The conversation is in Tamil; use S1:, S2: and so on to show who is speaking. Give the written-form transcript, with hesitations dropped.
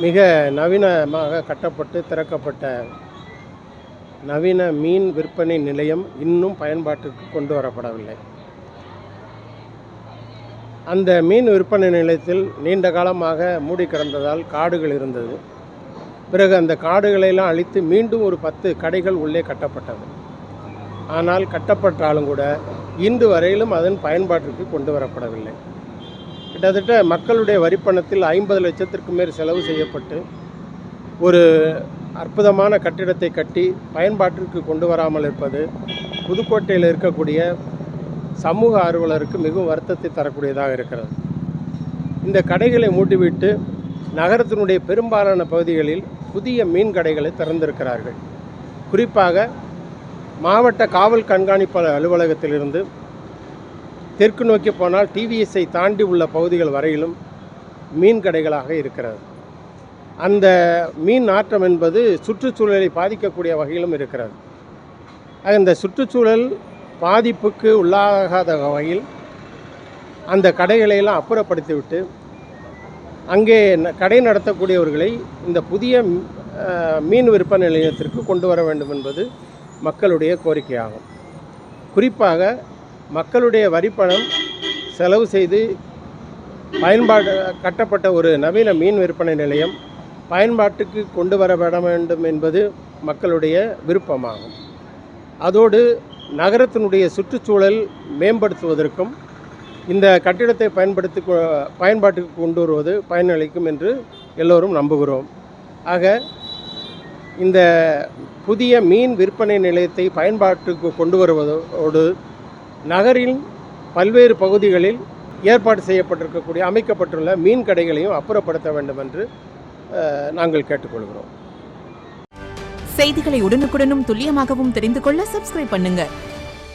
S1: மிக நவீனமாக கட்டப்பட்டு திறக்கப்பட்ட நவீன மீன் விற்பனை நிலையம் இன்னும் பயன்பாட்டுக்கு கொண்டு வரப்படவில்லை. அந்த மீன் விற்பனை நிலையத்தில் நீண்ட காலமாக மூடி கிடந்ததால் காடுகள் இருந்தது. பிறகு அந்த காடுகளையெல்லாம் அழித்து மீண்டும் ஒரு 10 கடைகள் உள்ளே கட்டப்பட்டது. ஆனால் கட்டப்பட்டாலும் கூட இன்று வரையிலும் அதன் பயன்பாட்டிற்கு கொண்டு வரப்படவில்லை. கிட்டத்தட்ட மக்களுடைய வரிப்பணத்தில் 50 லட்சத்திற்கு மேல் செலவு செய்யப்பட்டு ஒரு அற்புதமான கட்டிடத்தை கட்டி பயன்பாட்டிற்கு கொண்டு வராமல் இருப்பது புதுக்கோட்டையில் இருக்கக்கூடிய சமூக ஆர்வலருக்கு மிகவும் வருத்தத்தை தரக்கூடியதாக இருக்கிறது. இந்த கடைகளை மூடிவிட்டு நகரத்தினுடைய பெரும்பாலான பகுதிகளில் புதிய மீன் கடைகளை திறந்திருக்கிறார்கள். குறிப்பாக மாவட்ட காவல் கண்காணிப்பாளர் அலுவலகத்திலிருந்து தெற்கு நோக்கி போனால் டிவிஎஸ்ஐ தாண்டி உள்ள பகுதிகள் வரையிலும் மீன் கடைகளாக இருக்கிறது. அந்த மீன் நாற்றம் என்பது சுற்றுச்சூழலை பாதிக்கக்கூடிய வகையிலும் இருக்கிறது. அந்த சுற்றுச்சூழல் பாதிப்புக்கு உள்ளாகாத வகையில் அந்த கடைகளையெல்லாம் அப்புறப்படுத்திவிட்டு அங்கே கடை நடத்தக்கூடியவர்களை இந்த புதிய மீன் விற்பனை நிலையத்திற்கு கொண்டு வர வேண்டும் என்பது மக்களுடைய கோரிக்கையாகும். குறிப்பாக மக்களுடைய வரிப்பணம் செலவு செய்து கட்டப்பட்ட ஒரு நவீன மீன் விற்பனை நிலையம் பயன்பாட்டுக்கு கொண்டு வர வேண்டும் என்பது மக்களுடைய விருப்பமாகும். அதோடு நகரத்தினுடைய சுற்றுச்சூழல் மேம்படுத்துவதற்கும் இந்த கட்டிடத்தை பயன்பாட்டுக்கு கொண்டு வருவது பயனளிக்கும் என்று எல்லோரும் நம்புகிறோம். ஆக இந்த புதிய மீன் விற்பனை நிலையத்தை பயன்பாட்டுக்கு கொண்டு வருவதோடு நகரின் பல்வேறு பகுதிகளில் ஏற்பாடு செய்யப்பட்டிருக்கக்கூடிய அமைக்கப்பட்டுள்ள மீன் கடைகளையும் அப்புறப்படுத்த வேண்டும் என்று நாங்கள் கேட்டுக்கொள்கிறோம்.
S2: செய்திகளை உடனுக்குடனும் துல்லியமாகவும் தெரிந்து கொள்ள சப்ஸ்கிரைப் பண்ணுங்க.